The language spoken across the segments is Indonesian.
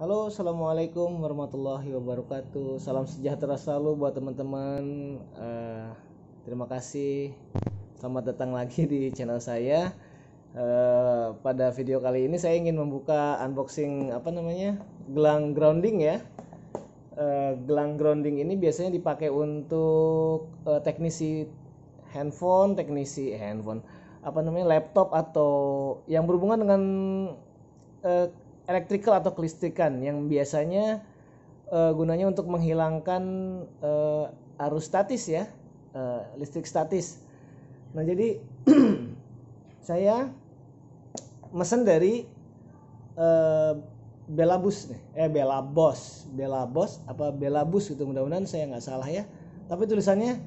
Halo, assalamualaikum warahmatullahi wabarakatuh. Salam sejahtera selalu buat teman-teman. Terima kasih. Selamat datang lagi di channel saya. Pada video kali ini saya ingin membuka unboxing gelang grounding ya. Gelang grounding ini biasanya dipakai untuk teknisi handphone, laptop atau yang berhubungan dengan electrical atau kelistrikan yang biasanya gunanya untuk menghilangkan arus statis ya, listrik statis. Nah jadi saya mesen dari Belabus gitu, mudah-mudahan saya nggak salah ya, tapi tulisannya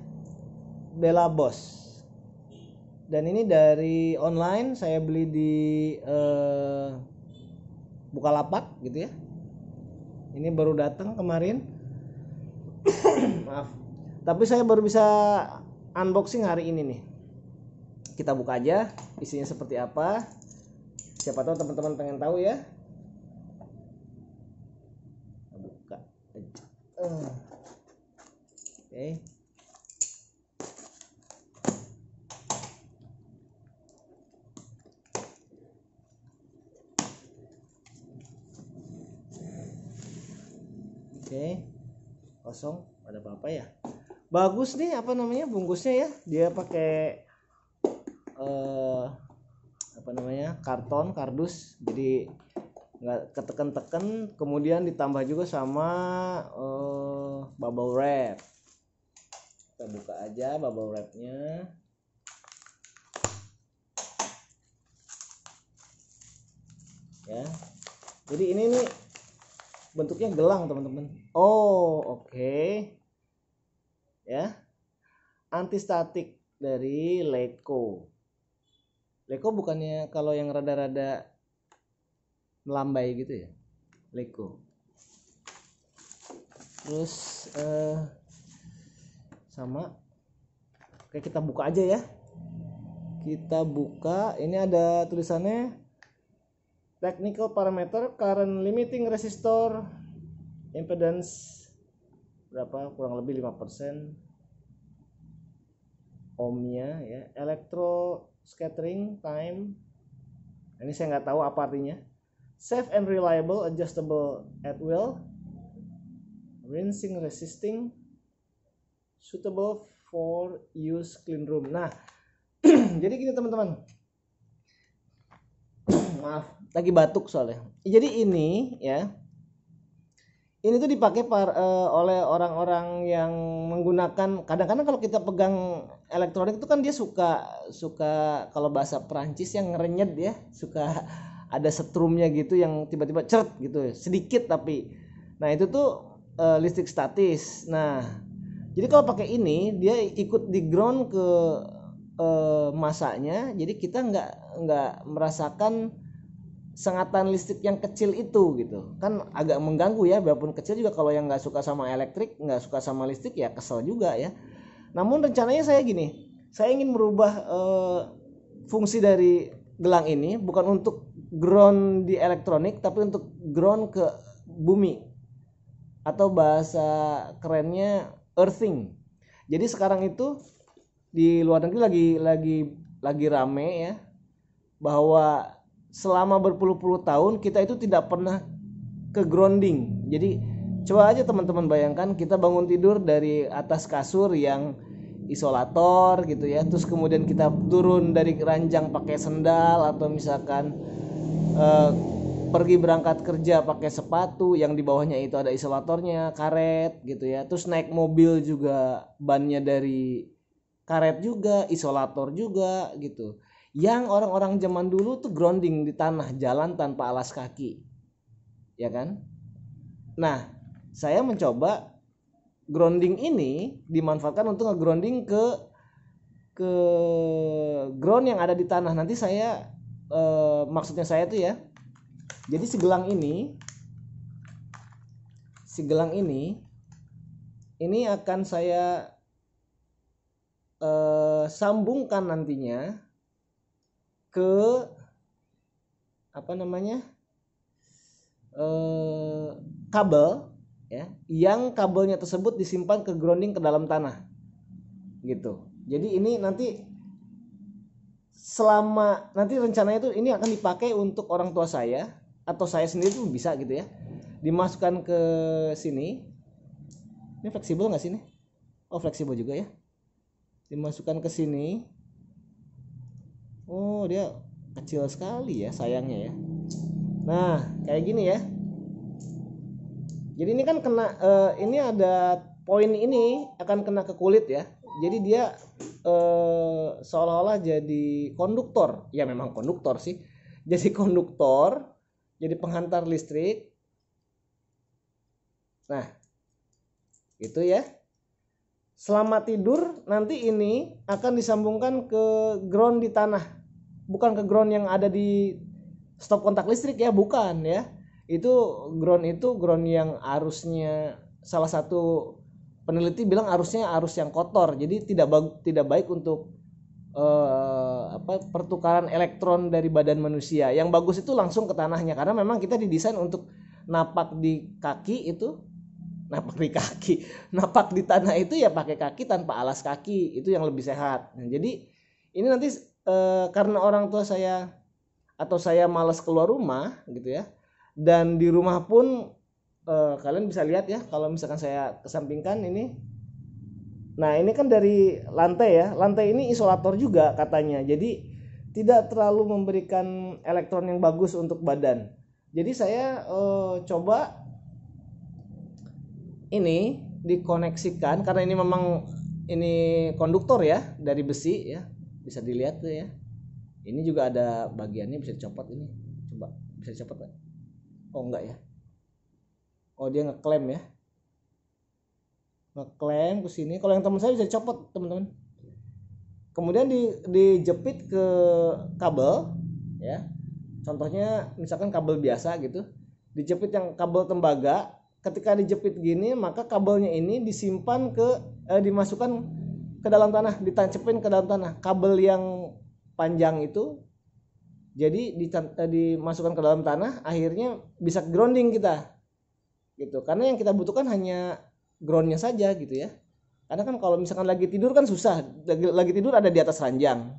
Belabos. Dan ini dari online, saya beli di Bukalapak gitu ya. Ini baru datang kemarin. Maaf. Tapi saya baru bisa unboxing hari ini nih. Kita buka aja isinya seperti apa. Siapa tahu teman-teman pengen tahu ya. Buka aja. Oke. Oke, kosong, ada apa-apa ya. Bagus nih bungkusnya ya. Dia pakai karton kardus, jadi nggak ketekan-tekan. Kemudian ditambah juga sama bubble wrap. Kita buka aja bubble wrapnya. Ya, jadi ini nih bentuknya gelang teman-teman. Oke. Ya, antistatik dari Leko. Leko bukannya kalau yang rada-rada melambai gitu ya, Leko. Terus sama. Oke, kita buka aja ya. Kita buka. Ini ada tulisannya technical parameter, current limiting resistor, impedance berapa, kurang lebih 5%, ohmnya ya, electro scattering time, ini saya nggak tahu apa artinya, safe and reliable, adjustable at will, rinsing resisting, suitable for use clean room. Nah jadi gini teman-teman, maaf lagi batuk soalnya. Jadi ini ya, ini tuh dipakai oleh orang-orang yang menggunakan, kadang-kadang kalau kita pegang elektronik itu kan dia suka kalau bahasa Perancis yang ngerenyet ya, suka ada setrumnya gitu yang tiba-tiba ceret gitu sedikit, tapi nah itu tuh listrik statis. Nah jadi kalau pakai ini dia ikut di ground ke masanya, jadi kita nggak merasakan sengatan listrik yang kecil itu gitu kan, agak mengganggu ya. Biarpun kecil juga, kalau yang nggak suka sama elektrik, nggak suka sama listrik ya kesel juga ya. Namun rencananya saya gini, saya ingin merubah fungsi dari gelang ini bukan untuk ground di elektronik, tapi untuk ground ke bumi, atau bahasa kerennya earthing. Jadi sekarang itu di luar negeri lagi rame ya, bahwa selama berpuluh-puluh tahun kita itu tidak pernah ke grounding. Jadi coba aja teman-teman bayangkan, kita bangun tidur dari atas kasur yang isolator gitu ya, terus kemudian kita turun dari ranjang pakai sendal, atau misalkan pergi berangkat kerja pakai sepatu yang di bawahnya itu ada isolatornya, karet gitu ya. Terus naik mobil juga bannya dari karet juga, isolator juga gitu. Yang orang-orang zaman dulu tuh grounding di tanah, jalan tanpa alas kaki, ya kan? Nah, saya mencoba grounding ini dimanfaatkan untuk nge-grounding ke ground yang ada di tanah. Nanti saya maksudnya saya tuh ya, jadi si gelang ini akan saya sambungkan nantinya ke kabel ya, yang kabelnya tersebut disimpan ke grounding ke dalam tanah gitu. Jadi ini nanti rencananya itu ini akan dipakai untuk orang tua saya atau saya sendiri pun bisa gitu ya, dimasukkan ke sini. Ini fleksibel nggak sih ini? Oh, fleksibel juga ya. Dimasukkan ke sini. Oh, dia kecil sekali ya sayangnya ya. Nah, kayak gini ya. Jadi ini kan kena ini ada poin ini akan kena ke kulit ya. Jadi dia seolah-olah jadi konduktor. Ya memang konduktor sih. Jadi konduktor, jadi penghantar listrik. Nah, itu ya. Selama tidur nanti ini akan disambungkan ke ground di tanah. Bukan ke ground yang ada di stop kontak listrik ya, bukan ya. Itu ground yang arusnya, salah satu peneliti bilang arusnya arus yang kotor. Jadi tidak baik untuk pertukaran elektron dari badan manusia. Yang bagus itu langsung ke tanahnya, karena memang kita didesain untuk napak di tanah itu ya pakai kaki tanpa alas kaki, itu yang lebih sehat. Nah, jadi ini nanti karena orang tua saya atau saya malas keluar rumah gitu ya, dan di rumah pun kalian bisa lihat ya, kalau misalkan saya kesampingkan ini. Nah, ini kan dari lantai ya, lantai ini isolator juga katanya, jadi tidak terlalu memberikan elektron yang bagus untuk badan. Jadi saya coba ini dikoneksikan, karena ini memang ini konduktor ya dari besi ya, bisa dilihat tuh ya. Ini juga ada bagiannya bisa dicopot ini. Coba bisa dicopot nggak? Oh enggak ya. Oh dia ngeklem ya. Ngeklem ke sini. Kalau yang teman saya bisa dicopot teman-teman. Kemudian dijepit ke kabel ya. Contohnya misalkan kabel biasa gitu. Dijepit yang kabel tembaga. Ketika dijepit gini, maka kabelnya ini dimasukkan ke dalam tanah, ditancapin ke dalam tanah. Kabel yang panjang itu jadi dimasukkan ke dalam tanah, akhirnya bisa grounding kita gitu. Karena yang kita butuhkan hanya groundnya saja gitu ya. Karena kan kalau misalkan lagi tidur kan susah, lagi tidur ada di atas ranjang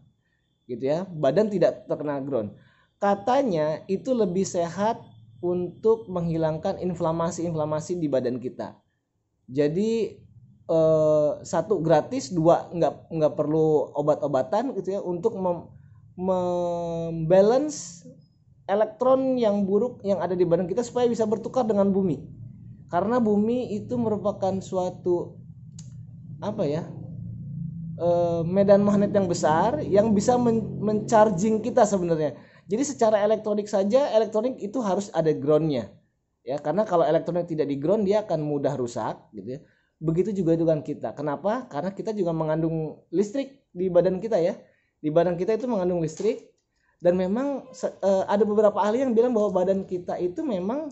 gitu ya, badan tidak terkena ground. Katanya itu lebih sehat untuk menghilangkan inflamasi di badan kita. Jadi satu gratis, dua nggak perlu obat-obatan gitu ya, untuk membalance elektron yang buruk yang ada di badan kita supaya bisa bertukar dengan bumi. Karena bumi itu merupakan suatu medan magnet yang besar yang bisa mencharging kita sebenarnya. Jadi secara elektronik saja, elektronik itu harus ada groundnya ya, karena kalau elektronik tidak di ground dia akan mudah rusak gitu ya. Begitu juga dengan kita. Kenapa? Karena kita juga mengandung listrik di badan kita ya. Di badan kita itu mengandung listrik, dan memang ada beberapa ahli yang bilang bahwa badan kita itu memang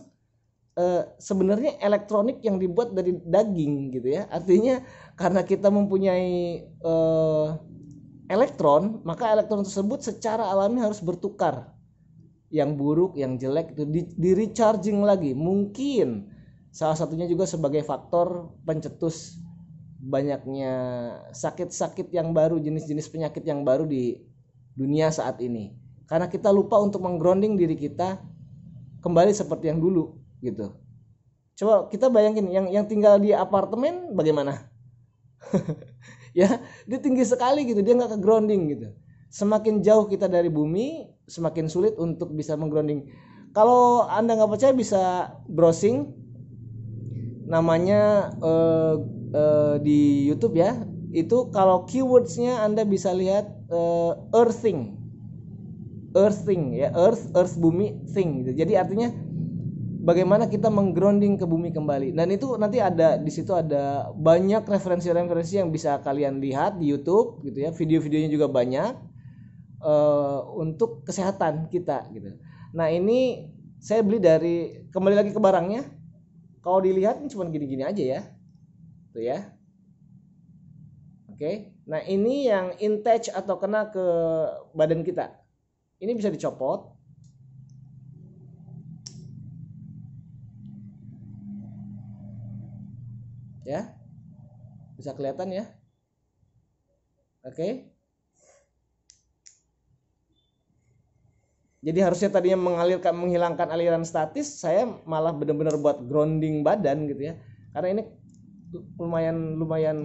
sebenarnya elektronik yang dibuat dari daging gitu ya. Artinya karena kita mempunyai elektron, maka elektron tersebut secara alami harus bertukar. Yang buruk, yang jelek itu di recharging lagi. Mungkin salah satunya juga sebagai faktor pencetus banyaknya sakit-sakit yang baru, jenis-jenis penyakit yang baru di dunia saat ini. Karena kita lupa untuk menggrounding diri kita kembali seperti yang dulu gitu. Coba kita bayangin yang tinggal di apartemen bagaimana? Ya, dia tinggi sekali gitu, dia nggak ke grounding gitu. Semakin jauh kita dari bumi, semakin sulit untuk bisa menggrounding. Kalau Anda nggak percaya bisa browsing, namanya di YouTube ya. Itu kalau keywordsnya Anda bisa lihat earthing ya, earth bumi, thing gitu. Jadi artinya bagaimana kita menggrounding ke bumi kembali. Dan itu nanti ada di situ, ada banyak referensi-referensi yang bisa kalian lihat di YouTube gitu ya. Video-videonya juga banyak untuk kesehatan kita gitu. Nah, ini saya beli dari, kembali lagi ke barangnya. Kalau dilihat ini cuma gini-gini aja ya. Tuh ya. Oke. Nah, ini yang in-touch atau kena ke badan kita. Ini bisa dicopot. Ya, bisa kelihatan ya. Oke. Jadi harusnya tadinya menghilangkan aliran statis, saya malah benar-benar buat grounding badan gitu ya. Karena ini lumayan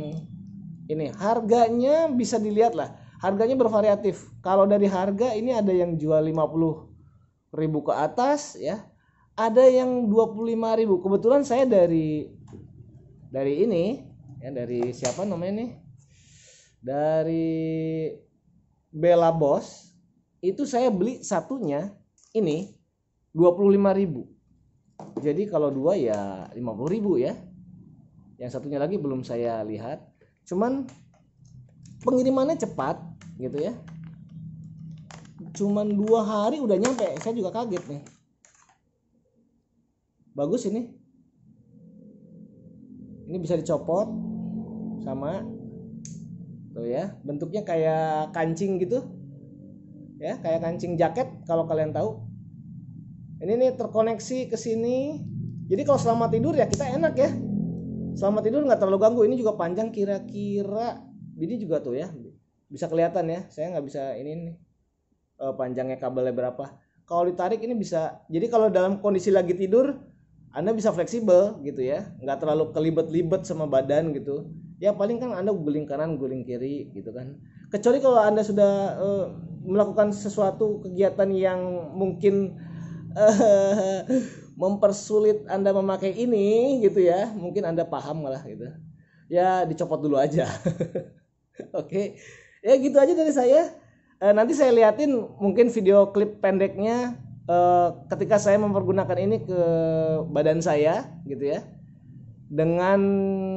ini harganya bisa dilihat lah. Harganya bervariatif. Kalau dari harga ini ada yang jual 50.000 ke atas ya. Ada yang 25.000. Kebetulan saya dari ini ya, dari siapa namanya nih? Dari Bella Boss. Itu saya beli satunya ini 25.000. Jadi kalau dua ya 50.000 ya. Yang satunya lagi belum saya lihat. Cuman pengirimannya cepat gitu ya. Cuman 2 hari udah nyampe. Saya juga kaget nih. Bagus ini. Ini bisa dicopot sama tuh ya. Bentuknya kayak kancing gitu. Ya, kayak kancing jaket kalau kalian tahu. Ini nih terkoneksi ke sini. Jadi kalau selama tidur ya kita enak ya. Selama tidur nggak terlalu ganggu. Ini juga panjang kira-kira. Ini juga tuh ya. Bisa kelihatan ya. Saya nggak bisa ini nih. Panjangnya kabelnya berapa. Kalau ditarik ini bisa. Jadi kalau dalam kondisi lagi tidur, Anda bisa fleksibel gitu ya. Nggak terlalu kelibet-libet sama badan gitu. Ya paling kan Anda guling kanan, guling kiri gitu kan. Kecuali kalau Anda sudah melakukan sesuatu kegiatan yang mungkin mempersulit Anda memakai ini gitu ya. Mungkin Anda paham malah gitu. Ya dicopot dulu aja. Oke. Ya gitu aja dari saya. Nanti saya liatin mungkin video klip pendeknya ketika saya mempergunakan ini ke badan saya gitu ya. Dengan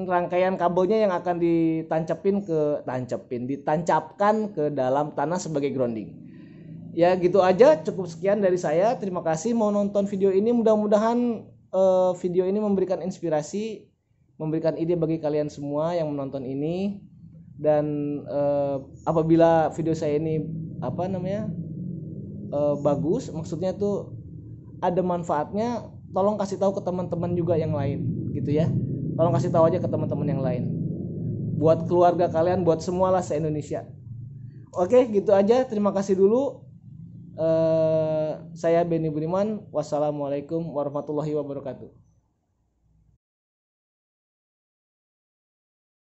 rangkaian kabelnya yang akan ditancapkan ke dalam tanah sebagai grounding. Ya gitu aja, cukup sekian dari saya. Terima kasih mau nonton video ini. Mudah-mudahan video ini memberikan inspirasi, memberikan ide bagi kalian semua yang menonton ini. Dan apabila video saya ini bagus, maksudnya tuh ada manfaatnya, tolong kasih tahu ke teman-teman juga yang lain gitu ya. Tolong kasih tahu aja ke teman-teman yang lain. Buat keluarga kalian, buat semualah se-Indonesia. Oke, gitu aja. Terima kasih dulu. Saya Benny Budiman. Wassalamualaikum warahmatullahi wabarakatuh.